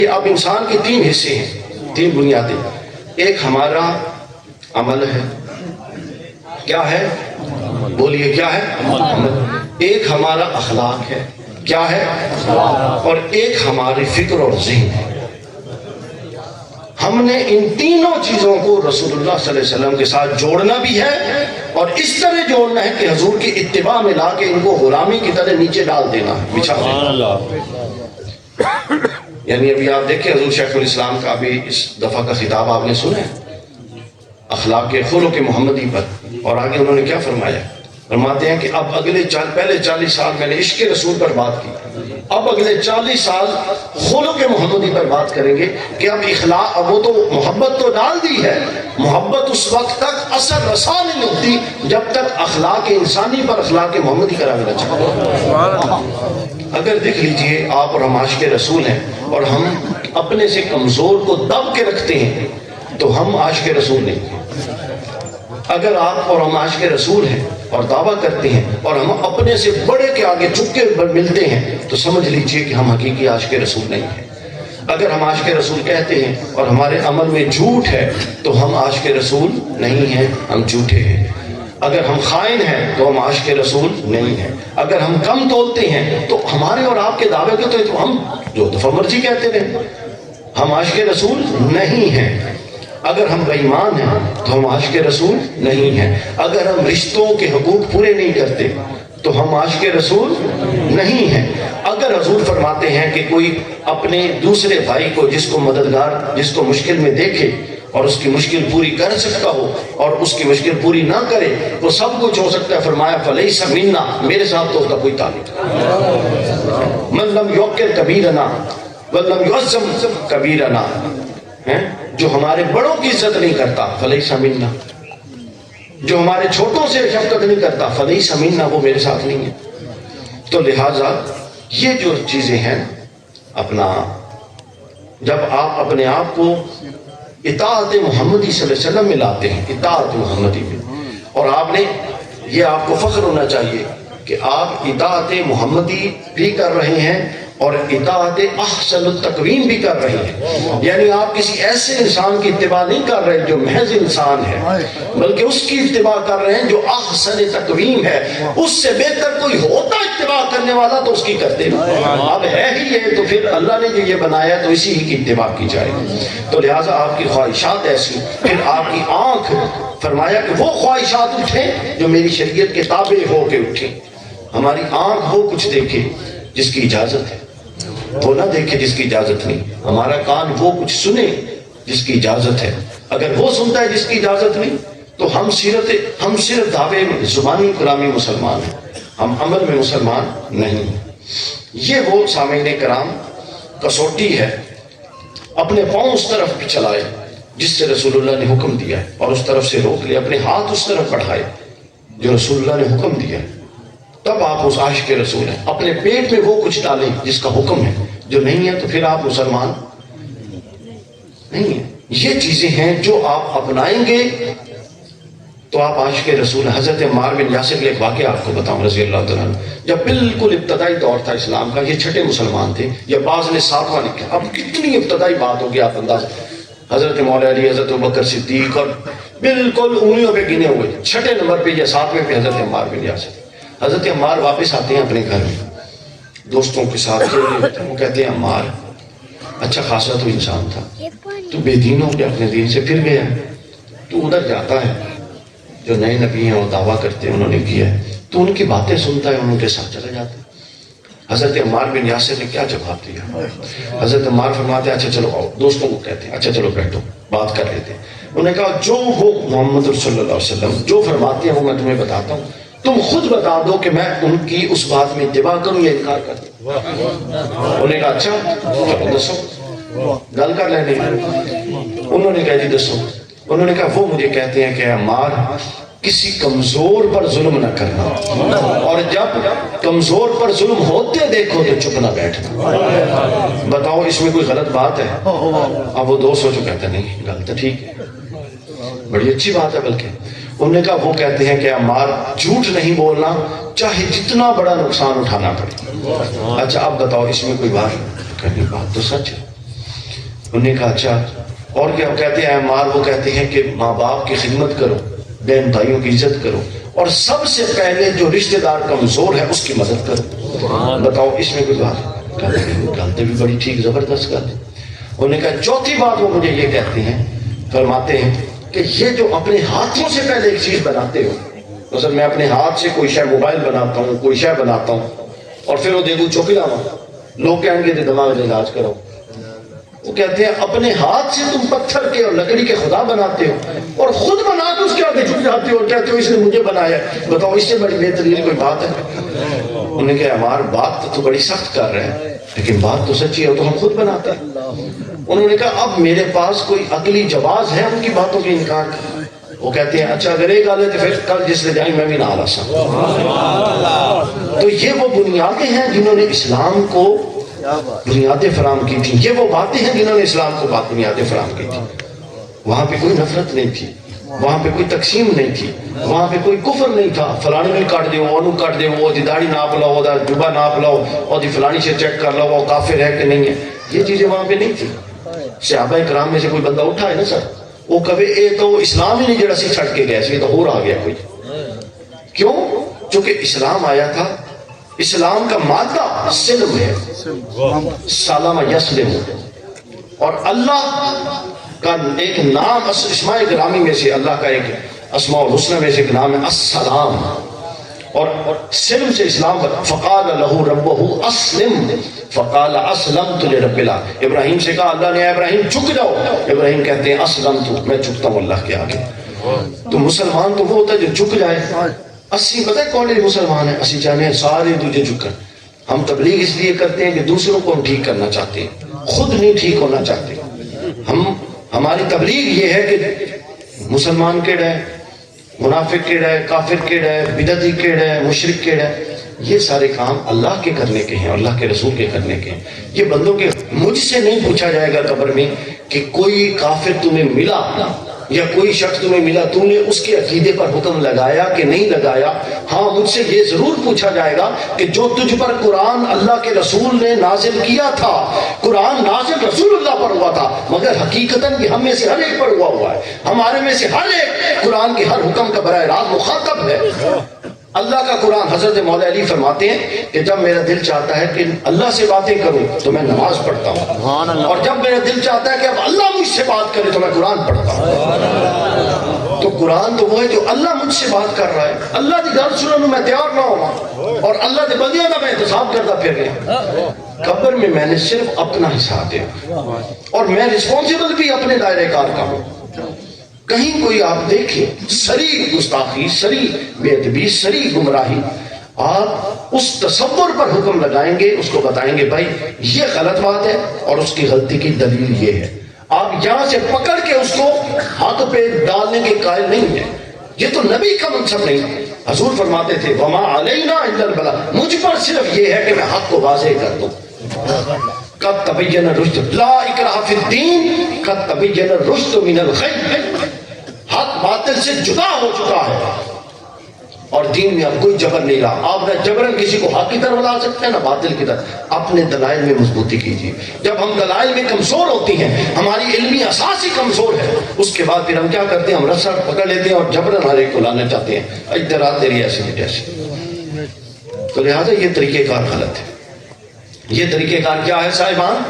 کہ اب انسان کے تین حصے ہیں، تین بنیادیں. ایک ہمارا عمل ہے. کیا ہے؟ بولیے کیا ہے؟ عمل. ایک ہمارا اخلاق ہے. کیا ہے؟ اور ایک ہماری فکر اور ذہن ہے. ہم نے ان تینوں چیزوں کو رسول اللہ صلی اللہ علیہ وسلم کے ساتھ جوڑنا بھی ہے، اور اس طرح جوڑنا ہے کہ حضور کی اتباع میں لا کے ان کو غلامی کی طرح نیچے ڈال دینا، بچھا دینا. یعنی ابھی آپ دیکھیں حضور شیخ الاسلام کا ابھی اس دفعہ کا خطاب آپ نے سنا ہے اخلاق خلق محمدی پر، اور آگے انہوں نے کیا فرمایا؟ فرماتے ہیں کہ اب پہلے 40 سال میں نے عشق رسول پر بات کی، اب اگلے 40 سال خلق محمدی پر بات کریں گے کہ اب اخلاق، اب وہ تو محبت تو ڈال دی ہے، محبت اس وقت تک اثر رسا نہیں ہوتی جب تک اخلاق انسانی پر اخلاق محمدی کرا ملا چاہیے. اگر دیکھ لیجئے آپ اور ہم عاشق رسول ہیں اور ہم اپنے سے کمزور کو دب کے رکھتے ہیں تو ہم عاشق رسول نہیں ہیں. اگر آپ اور ہم عاشق رسول ہیں اور دعویٰ کرتے ہیں اور ہم اپنے سے بڑے کے آگے جھک کے ملتے ہیں تو سمجھ لیجئے کہ ہم حقیقی عاشق رسول نہیں ہیں. اگر ہم عاشق رسول کہتے ہیں اور ہمارے عمل میں جھوٹ ہے تو ہم عاشق رسول نہیں ہیں، ہم جھوٹے ہیں. اگر ہم خائن ہیں تو ہم عاشق رسول نہیں ہیں. اگر ہم کم تولتے ہیں تو ہمارے اور آپ کے دعوے کو تو ہم جو دفعہ مرضی کہتے رہے، ہم عاشق رسول نہیں ہیں. اگر ہم بے ایمان ہیں تو ہم عاشق رسول نہیں ہیں. اگر ہم رشتوں کے حقوق پورے نہیں کرتے تو ہم عاشق رسول نہیں ہیں. اگر حضور فرماتے ہیں کہ کوئی اپنے دوسرے بھائی کو، جس کو مددگار، جس کو مشکل میں دیکھے اور اس کی مشکل پوری کر سکتا ہو اور اس کی مشکل پوری نہ کرے تو سب کچھ ہو سکتا ہے، فرمایا فلیس منا، میرے ساتھ تو اس کا کوئی تعلق نہیں. من لم یوقر کبیرنا ولم یعظم کبیرنا، جو ہمارے بڑوں کی عزت نہیں کرتا فلیس منا، جو ہمارے چھوٹوں سے شفقت نہیں کرتا فلیس منا، وہ میرے ساتھ نہیں ہے. تو لہٰذا یہ جو چیزیں ہیں، اپنا جب آپ اپنے آپ کو اطاعت محمدی صلی اللہ علیہ وسلم میں لاتے ہیں، اطاعت محمدی میں، اور آپ نے یہ، آپ کو فخر ہونا چاہیے کہ آپ اطاعت محمدی بھی کر رہے ہیں اور اطاعت احسن التقویم بھی کر رہے ہیں. یعنی آپ کسی ایسے انسان کی اتباع نہیں کر رہے جو محض انسان ہے، بلکہ اس کی اتباع کر رہے ہیں جو احسن تقویم ہے. اس سے بہتر کوئی ہوتا اتباع کرنے والا تو اس کی کرتے نہیں. اب ہے ہی یہ، تو پھر اللہ نے جو یہ بنایا تو اسی ہی کی اتباع کی جائے. تو لہٰذا آپ کی خواہشات ایسی، پھر آپ کی آنکھ، فرمایا کہ وہ خواہشات اٹھیں جو میری شریعت کے تابع ہو کے اٹھیں. ہماری آنکھ وہ کچھ دیکھے جس کی اجازت ہے، وہ نہ دیکھے جس کی اجازت نہیں. ہمارا کان وہ کچھ سنے جس کی اجازت ہے، اگر وہ سنتا ہے جس کی اجازت نہیں تو ہم صرف دعوے میں زبانی کلامی مسلمان ہیں، ہم عمل میں مسلمان نہیں ہیں. یہ وہ سامعین کرام کسوٹی ہے، اپنے پاؤں اس طرف بھی چلائے جس سے رسول اللہ نے حکم دیا ہے اور اس طرف سے روک لے، اپنے ہاتھ اس طرف بڑھائے جو رسول اللہ نے حکم دیا ہے، تب آپ اس عاشق رسول ہیں. اپنے پیٹ میں وہ کچھ ڈالیں جس کا حکم ہے، جو نہیں ہے تو پھر آپ مسلمان نہیں ہیں. یہ چیزیں ہیں جو آپ اپنائیں گے تو آپ عاشق رسول ہیں. حضرت عمار بن یاسر کے ایک واقعہ آپ کو بتاؤں رضی اللہ تعالیٰ عنہ. جب بالکل ابتدائی دور تھا اسلام کا، یہ چھٹے مسلمان تھے، یا بعض نے 7واں لکھا. اب کتنی ابتدائی بات ہوگی آپ انداز. حضرت مولا علی، حضرت ابوبکر صدیق، اور بالکل انگلیوں پہ گنے ہوئے چھٹے نمبر پہ یا 7ویں پہ حضرت عمار بن یاسر. حضرت عمار واپس آتے ہیں اپنے گھر میں دوستوں کے ساتھ. وہ کہتے ہیں عمار اچھا خاصا تو انسان تھا، تو بے دین ہو کے اپنے دین سے پھر گیا، تو ادھر جاتا ہے جو نئے نبی ہیں اور دعویٰ کرتے ہیں انہوں نے کیا ہے، تو ان کی باتیں سنتا ہے، ان کے ساتھ چلا جاتا ہے. حضرت عمار بن یاسر نے کیا جواب دیا؟ حضرت عمار فرماتے ہیں اچھا چلو آؤ. دوستوں کو کہتے ہیں اچھا چلو بیٹھو بات کر لیتے ہیں. انہوں نے کہا جو وہ محمد صلی اللہ علیہ وسلم جو فرماتے ہیں وہ میں تمہیں بتاتا ہوں، تم خود بتا دو کہ میں ان کی اس بات میں اتباع کروں یا انکار کروں. انہوں نے کہا اچھا چلو دسو، گل کر لینے. انہوں نے کہا جی دسو. انہوں نے کہا وہ مجھے کہتے ہیں کہ عمار کسی کمزور پر ظلم نہ کرنا، اور جب کمزور پر ظلم ہوتے دیکھو تو چپ نہ بیٹھنا. بتاؤ اس میں کوئی غلط بات ہے؟ اب وہ دوست ہو جو کہتے ہیں نہیں غلط ہے، ٹھیک ہے، بڑی اچھی بات ہے. بلکہ انہوں نے کہا وہ کہتے ہیں کہ عمار جھوٹ نہیں بولنا چاہے جتنا بڑا نقصان اٹھانا پڑے. اچھا اب بتاؤ اس میں کوئی بات؟ کہنی بات تو سچ ہے. انہوں نے کہا اچھا اور کیا کہتے ہیں اعمال؟ وہ کہتے ہیں کہ ماں باپ کی خدمت کرو، بہن بھائیوں کی عزت کرو، اور سب سے پہلے جو رشتہ دار کمزور ہے اس کی مدد کرو۔ بتاؤ اس میں کوئی بات؟ گالتے بھی بڑی ٹھیک زبردست گالتے۔ انہوں نے کہا چوتھی بات وہ مجھے یہ کہتے ہیں، فرماتے ہیں کہ یہ جو اپنے ہاتھوں سے پہلے ایک چیز بناتے ہو، مثلا میں اپنے ہاتھ سے کوئی شے موبائل بناتا ہوں، کوئی شے بناتا ہوں، اور پھر وہ دیکھوں چوکی لاؤں، لوگ کہیں گے دماغ کا علاج کرو۔ وہ کہتے ہیں اپنے ہاتھ سے تم پتھر کے اور لکڑی کے خدا بناتے ہو، اور خود بنا کے اس کے آگے جھک جاتے ہو اور کہتے ہو اس نے مجھے بنایا۔ بتاؤ اس سے بڑی بہترین کوئی بات ہے؟ انہوں نے کہا ہماری بات تو بڑی سخت کر رہے ہیں لیکن بات تو سچی ہے، تو ہم خود بناتے ہیں۔ انہوں نے کہا اب میرے پاس کوئی عقلی جواز ہے ان کی باتوں کے انکار کا؟ وہ کہتے ہیں اچھا اگر ایک آلے تو پھر کل جس نے جائیں میں بھی نہ آ سکتا۔ تو یہ وہ بنیادیں ہیں جنہوں نے اسلام کو بنیادیں فراہم کی تھیں، یہ وہ باتیں ہیں جنہوں نے اسلام کو بنیادیں فراہم کی تھیں۔ وہاں پہ کوئی نفرت نہیں تھی، وہاں پہ کوئی تقسیم نہیں تھی، وہاں پہ کوئی کفر نہیں تھا، فلانی میں کاٹ دیو، انو کاٹ دیو، وہ دی داڑھی ناپ لاؤ، وہ جبہ ناپ لاؤ، اور دی فلانی سے چیک کر لاؤ وہ کافر ہے کہ نہیں ہے، یہ چیزیں وہاں پہ نہیں تھی۔ صحابہ کرام میں سے کوئی بندہ اٹھا ہے نا سر، وہ کبھی اے تو اسلام ہی نہیں جڑا سی چھڑ کے گیا سی، تو ہو رہا گیا کوئی۔ کیوں؟ چونکہ اسلام آیا تھا، اسلام کا مادہ سلم ہے، سالم یسلم، اور اللہ کا ایک نام اسماء گرامی میں سے، اللہ کا ایک اسماء الحسنہ میں سے ایک نام ہے السلام، اور سلم سے اسلام۔ فقال لہ ربہ اسلم فقال اسلمت لرب العالمین۔ ابراہیم سے کہا اللہ نے، ابراہیم جھک جاؤ، ابراہیم کہتے ہیں اسلمت، میں جھکتا ہوں اللہ کے آگے۔ تو مسلمان تو وہ ہوتا ہے جو جھک جائے۔ اسی پتہ ہے کون مسلمان ہے؟ اسی چاہتے ہیں سارے دوجے جھکن۔ ہم تبلیغ اس لیے کرتے ہیں کہ دوسروں کو ہم ٹھیک کرنا چاہتے ہیں، خود نہیں ٹھیک ہونا چاہتے۔ ہماری تبلیغ یہ ہے کہ مسلمان کیڑا ہے، منافق کیڑا ہے، کافر کیڑا ہے، بدعتی کیڑا ہے، مشرک کیڑا ہے، یہ سارے کام اللہ کے کرنے کے ہیں، اللہ کے رسول کے کرنے کے ہیں۔ یہ بندوں کے مجھ سے نہیں پوچھا جائے گا قبر میں کہ کوئی کافر تمہیں ملا یا کوئی شخص تمہیں ملا، تم نے اس کے عقیدے پر حکم لگایا کہ نہیں لگایا۔ ہاں مجھ سے یہ ضرور پوچھا جائے گا کہ جو تجھ پر قرآن اللہ کے رسول نے نازل کیا تھا، قرآن نازل رسول اللہ پر ہوا تھا، مگر حقیقتاً یہ ہم میں سے ہر ایک پر ہوا ہے، ہمارے میں سے ہر ایک قرآن کے ہر حکم کا براہ راست مخاطب ہے۔ اللہ کا قرآن، حضرت مولا علی فرماتے ہیں کہ جب میرا دل چاہتا ہے کہ اللہ سے باتیں کروں تو میں نماز پڑھتا ہوں، اور جب میرا دل چاہتا ہے کہ اب اللہ مجھ سے بات کرے تو میں قرآن پڑھتا ہوں۔ تو قرآن تو وہ ہے جو اللہ مجھ سے بات کر رہا ہے۔ اللہ کی گل سننے میں تیار نہ ہوا اور اللہ کے بندیاں کا میں انتخاب کرتا پھر گیا، قبر میں میں نے صرف اپنا حساب دیا اور میں رسپانسیبل بھی اپنے دائرے کار کا ہوں۔ کہیں کوئی آپ دیکھیں سری گستاخی، سری بے ادبی، سری گمراہی، آپ اس تصور پر حکم لگائیں گے، اس کو بتائیں گے بھائی یہ غلط بات ہے اور اس کی غلطی کی دلیل یہ ہے، آپ یہاں سے پکڑ کے اس کو ہاتھ پہ ڈالنے کے قائل نہیں ہیں۔ یہ تو نبی کا منصب نہیں۔ حضور فرماتے تھے وما علینا الا البلاغ، مجھ پر صرف یہ ہے کہ میں حق کو واضح کر دوں۔ قد تبین الرشد لا اکراہ فی الدین قد تبین الرشد من الغی، حق باطل سے جدا ہو چکا ہے اور دین میں اب کوئی جبر نہیں رہا۔ آپ نہ جبرن کسی کو حق کی طرف لا سکتے ہیں نہ باطل کی طرف۔ اپنے دلائل میں مضبوطی کیجیے۔ جب ہم دلائل میں کمزور ہوتی ہیں، ہماری علمی اساس ہی کمزور ہے، اس کے بعد پھر ہم کیا کرتے ہیں؟ ہم رسا پکڑ لیتے ہیں اور جبرن ہر ایک کو لانا چاہتے ہیں، ادھر آ تیری ایسی نہیں جیسی۔ تو لہٰذا یہ طریقہ کار غلط ہے۔ یہ طریقہ کار کیا ہے صاحبان؟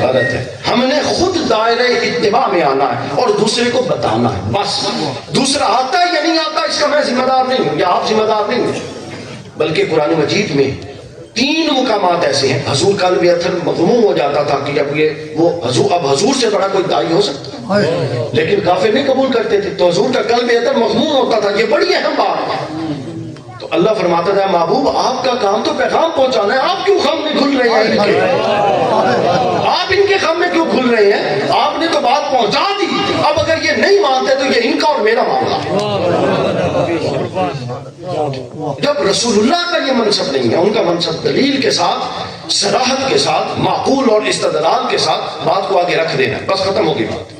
غلط ہے۔ ہم نے خود دائرہ اتباع میں آنا ہے اور دوسرے کو بتانا ہے، بس۔ دوسرا آتا ہے یا نہیں آتا اس کا میں ذمہ دار نہیں ہوں یا آپ ذمہ دار نہیں ہوں۔ بلکہ قرآن مجید میں 3 مقامات ایسے ہیں۔ حضور کا قلب اتھر مغموم ہو جاتا تھا کہ اب اب حضور سے بڑا کوئی داعی ہو سکتا، لیکن کافر نہیں قبول کرتے تھے، تو حضور کا قلب اتھر مغموم ہوتا تھا۔ یہ بڑی اہم بات ہے۔ تو اللہ فرماتا تھا محبوب آپ کا کام تو پیغام پہنچانا ہے، آپ کیوں خم میں کھل رہے ہیں؟ ان کے آپ ان کے خم میں کیوں کھل رہے ہیں؟ آپ نے تو بات پہنچا دی، اب اگر یہ نہیں مانتے تو یہ ان کا اور میرا معاملہ ہے۔ جب رسول اللہ کا یہ منصب نہیں ہے، ان کا منصب دلیل کے ساتھ، صراحت کے ساتھ، معقول اور استدلال کے ساتھ بات کو آگے رکھ دینا، بس ختم ہوگی بات۔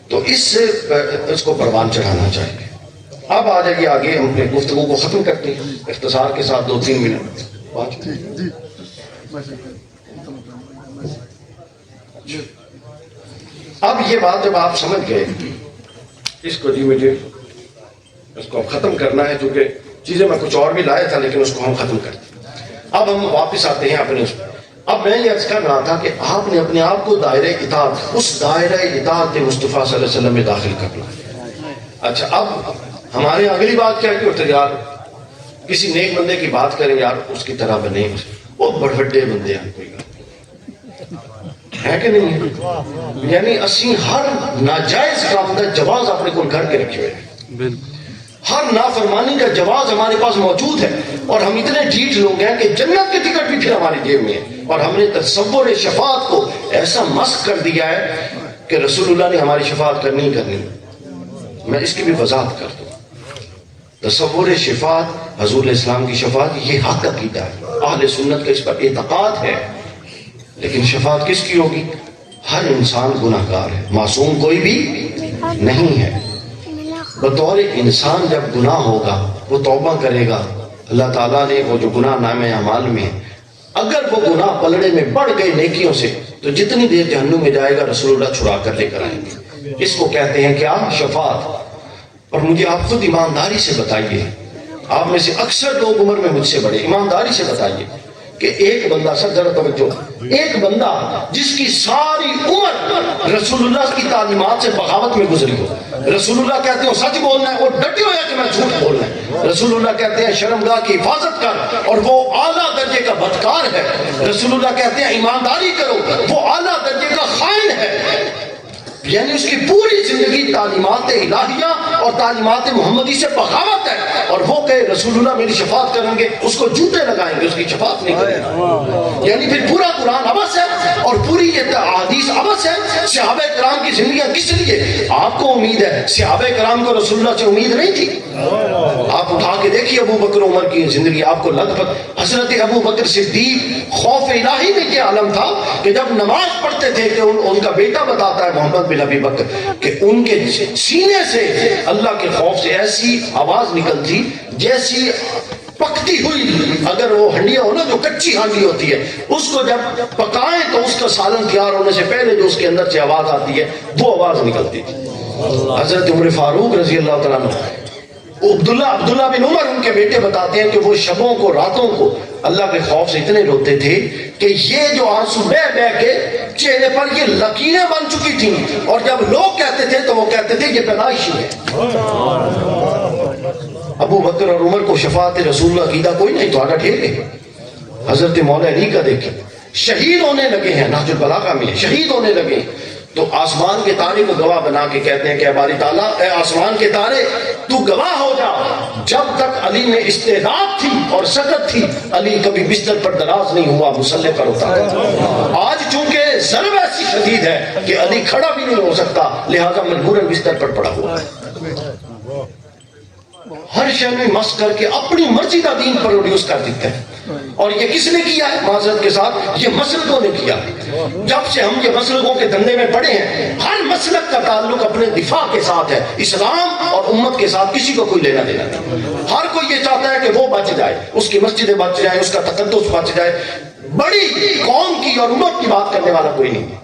تو اس کو پروان چڑھانا چاہیے۔ اب آ جائیے آگے، ہم اپنے گفتگو کو ختم کرتے ہیں اختصار کے ساتھ 2-3 منٹ۔ اب یہ بات جب آپ سمجھ گئے اس کو، جی مجھے اس کو ختم کرنا ہے کیونکہ چیزیں میں کچھ اور بھی لایا تھا لیکن اس کو ہم ختم کرتے ہیں۔ اب ہم واپس آتے ہیں اپنے اس پر۔ اب میں یہ عرض کر رہا تھا کہ آپ نے اپنے آپ کو دائرہ اطاعت، اس دائرہ اطاعت مصطفیٰ صلی اللہ علیہ وسلم میں داخل کرنا ہے۔ اچھا اب ہمارے اگلی بات کیا ہے کہ یار کسی نیک بندے کی بات کریں، یار اس کی طرح بنے، وہ بڑے بندے ہیں، کوئی ہے کہ نہیں ہے؟ یعنی اسی ہر ناجائز کام کا جواز اپنے کو گھر کے رکھے ہوئے ہیں، ہر نافرمانی کا جواز ہمارے پاس موجود ہے، اور ہم اتنے ڈھیٹ لوگ ہیں کہ جنت کے ٹکٹ بھی پھر ہماری جیب میں ہے، اور ہم نے تصور شفاعت کو ایسا مسخ کر دیا ہے کہ رسول اللہ نے ہماری شفاعت کرنی ہی کرنی۔ میں اس کی بھی وضاحت کر دوں، تصور شفاعت، حضور اسلام کی شفاعت یہ حق عقیدہ ہے، اہل سنت کا اس پر اعتقاد ہے، لیکن شفاعت کس کی ہوگی؟ ہر انسان گناہ گار ہے، معصوم کوئی بھی نہیں ہے۔ بطور انسان جب گناہ ہوگا وہ توبہ کرے گا، اللہ تعالیٰ نے وہ جو گناہ نامہ اعمال میں ہے، اگر وہ گناہ پلڑے میں بڑھ گئے نیکیوں سے تو جتنی دیر جہنم میں جائے گا رسول اللہ چھڑا کر لے کر آئیں گے۔ اس کو کہتے ہیں کیا؟ شفاعت۔ اور مجھے آپ خود ایمانداری سے بتائیے، آپ میں سے اکثر لوگ عمر میں مجھ سے بڑے، ایمانداری سے بتائیے کہ ایک بندہ، سر ذرا توجہ، ایک بندہ جس کی ساری عمر رسول اللہ کی تعلیمات سے بغاوت میں گزری ہو، رسول اللہ کہتے ہیں سچ بولنا ہے، وہ ڈٹے ہوئے کہ میں جھوٹ بولنا ہے، رسول اللہ کہتے ہیں شرمگاہ کی حفاظت کر، اور وہ اعلیٰ درجے کا بدکار ہے، رسول اللہ کہتے ہیں ایمانداری کرو، وہ اعلیٰ درجے کا خائن ہے، یعنی اس کی پوری زندگی تعلیمات الہیہ اور تعلیمات محمدی سے بغاوت ہے، اور وہ کہ رسول اللہ میری شفاعت کریں گے، اس کو جوتے لگائیں گے، اس کی شفاعت نہیں کریں گے۔ یعنی پھر پورا قرآن عبث ہے اور پوری یہ احادیث عبث ہے۔ صحابہ کرام کی زندگیاں کس لیے؟ آپ کو امید ہے، صحابہ کرام کو رسول اللہ سے امید نہیں تھی؟ آپ اٹھا کے دیکھیے ابو بکر عمر کی زندگی، آپ کو لگ بھگ حضرت ابو بکر صدیق خوف الہی میں یہ عالم تھا کہ جب نماز پڑھتے تھے کہ ان کا بیٹا بتاتا ہے محمد بن ابی بکر کہ ان کے سینے سے اللہ کے خوف سے ایسی آواز نکلتی جیسی پکتی ہوئی، اگر وہ ہنڈیا ہو نا جو کچی ہانڈی ہوتی ہے، اس کو جب پکائیں تو اس کا سالن تیار ہونے سے پہلے جو اس کے اندر سے آواز آتی ہے وہ آواز نکلتی تھی۔ حضرت عمر فاروق رضی اللہ تعالیٰ عنہ، عبداللہ بن عمر ان کے بیٹے بتاتے ہیں کہ وہ شبوں کو، راتوں کو اللہ کے خوف سے اتنے روتے تھے کہ یہ جو آنسو بہ بہ کے چہرے پر یہ لکیریں بن چکی تھیں، اور جب لوگ کہتے تھے تو وہ کہتے تھے یہ پیدائشی ہے۔ ابو بکر اور عمر کو شفاعت رسول اللہ عقیدہ کوئی نہیں، تو آگا ٹھیک ہے۔ حضرت مولا علی کا دیکھیں، شہید ہونے لگے ہیں، نہج البلاغہ میں شہید ہونے لگے، تو آسمان کے تارے کو گواہ بنا کے کہتے ہیں کہ باری تعالیٰ، اے آسمان کے تارے تو گواہ ہو جا، جب تک علی میں استعداد تھی اور سکت تھی علی کبھی بستر پر دراز نہیں ہوا، مسلح پر ہوتا ہے۔ آج چونکہ ضرب ایسی شدید ہے کہ علی کھڑا بھی نہیں ہو سکتا، لہذا مجبوراً بستر پر پڑا ہوا ہے۔ ہر شے میں مس کر کے اپنی مرضی کا دین پروڈیوس کر دیتے ہیں، اور یہ کس نے کیا ہے؟ معذرت کے ساتھ یہ مسلکوں نے کیا۔ جب سے ہم یہ مسلکوں کے دھندے میں پڑے ہیں، ہر مسلک کا تعلق اپنے دفاع کے ساتھ ہے، اسلام اور امت کے ساتھ کسی کو کوئی لینا دینا نہیں۔ ہر کوئی یہ چاہتا ہے کہ وہ بچ جائے، اس کی مسجدیں بچ جائیں، اس کا تقدس بچ جائے، بڑی قوم کی اور امت کی بات کرنے والا کوئی نہیں ہے۔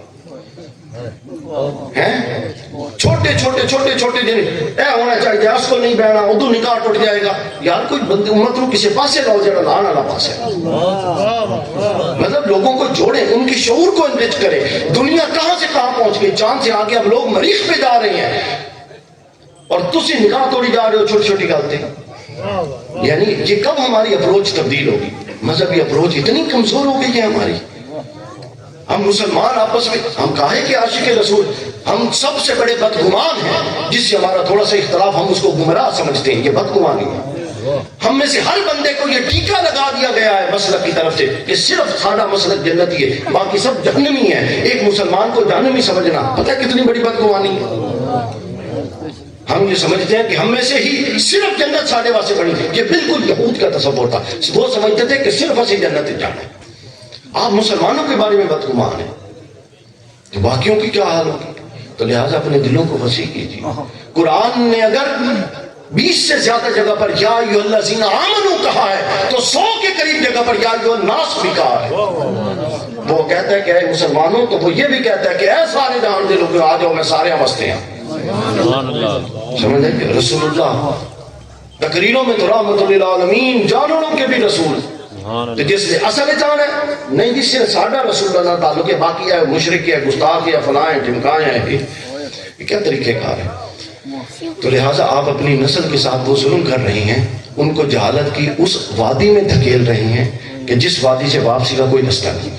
چھوٹے چھوٹے چھوٹے چھوٹے دن اے ہونا چاہیے، اس کو نہیں بہنا، ادو نکاح ٹوٹ جائے گا، یار کوئی بندی امت کو کسی پاسے لاؤ جڑا لان والا پاس ہے۔ مطلب لوگوں کو جوڑے، ان کی شعور کو انرچ کرے۔ دنیا کہاں سے کہاں پہنچ گئی، چاند سے آگے اب لوگ مریخ پہ جا رہے ہیں، اور تسی نکاح توڑی جا رہے ہو چھوٹی چھوٹی گالتے۔ یعنی یہ کب ہماری اپروچ تبدیل ہوگی؟ مذہبی اپروچ اتنی کمزور ہو گئی ہے ہماری۔ ہم مسلمان آپس میں، ہم کہے کہ عاشق رسول، ہم سب سے بڑے بدگمان ہیں، جس سے ہمارا تھوڑا سا اختلاف ہم اس کو گمراہ سمجھتے ہیں، یہ بدگمانی ہے۔ ہم میں سے ہر بندے کو یہ ٹیکہ لگا دیا گیا ہے مسلک کی طرف سے کہ صرف سادہ مسلک جنتی ہے، باقی سب جہنمی ہے۔ ایک مسلمان کو جہنمی سمجھنا پتہ ہے کتنی بڑی بدگمانی ہے۔ ہم یہ سمجھتے ہیں کہ ہم میں سے ہی صرف جنت ساڑھے واسے بڑی، یہ بالکل یہود کا تصور تھا۔ وہ سمجھتے تھے کہ صرف اسی جنت جانا ہے۔ آپ مسلمانوں کے بارے میں بدگمان ہیں تو باقیوں کی کیا حال ہوگی؟ تو لہٰذا اپنے دلوں کو وسیع کیجیے۔ قرآن نے اگر 20 سے زیادہ جگہ پر یا ایھا الذین آمنوا کہا ہے تو 100 کے قریب جگہ پر یا ایھا الناس بھی کہا ہے۔ وہ کہتا ہے کہ اے مسلمانوں تو وہ یہ بھی کہتا ہے کہ اے سارے جہان دے لوگ آ جاؤ میں سارے واسطے ہیں سمجھ لیں رسول اللہ تقریروں میں تو رحمت للعالمین جانوروں کے بھی رسول تو جس نے اصل جان ہے نہیں جس سے ساڈا رسول اللہ تعلق ہے باقی ہے مشرک ہے گستاخ ہے فلاں ہے ٹمکائیں ہیں یہ کیا طریقہ کار ہے تو لہٰذا آپ اپنی نسل کے ساتھ وہ ظلم کر رہی ہیں ان کو جہالت کی اس وادی میں دھکیل رہی ہیں کہ جس وادی سے واپسی کا کوئی رستہ نہیں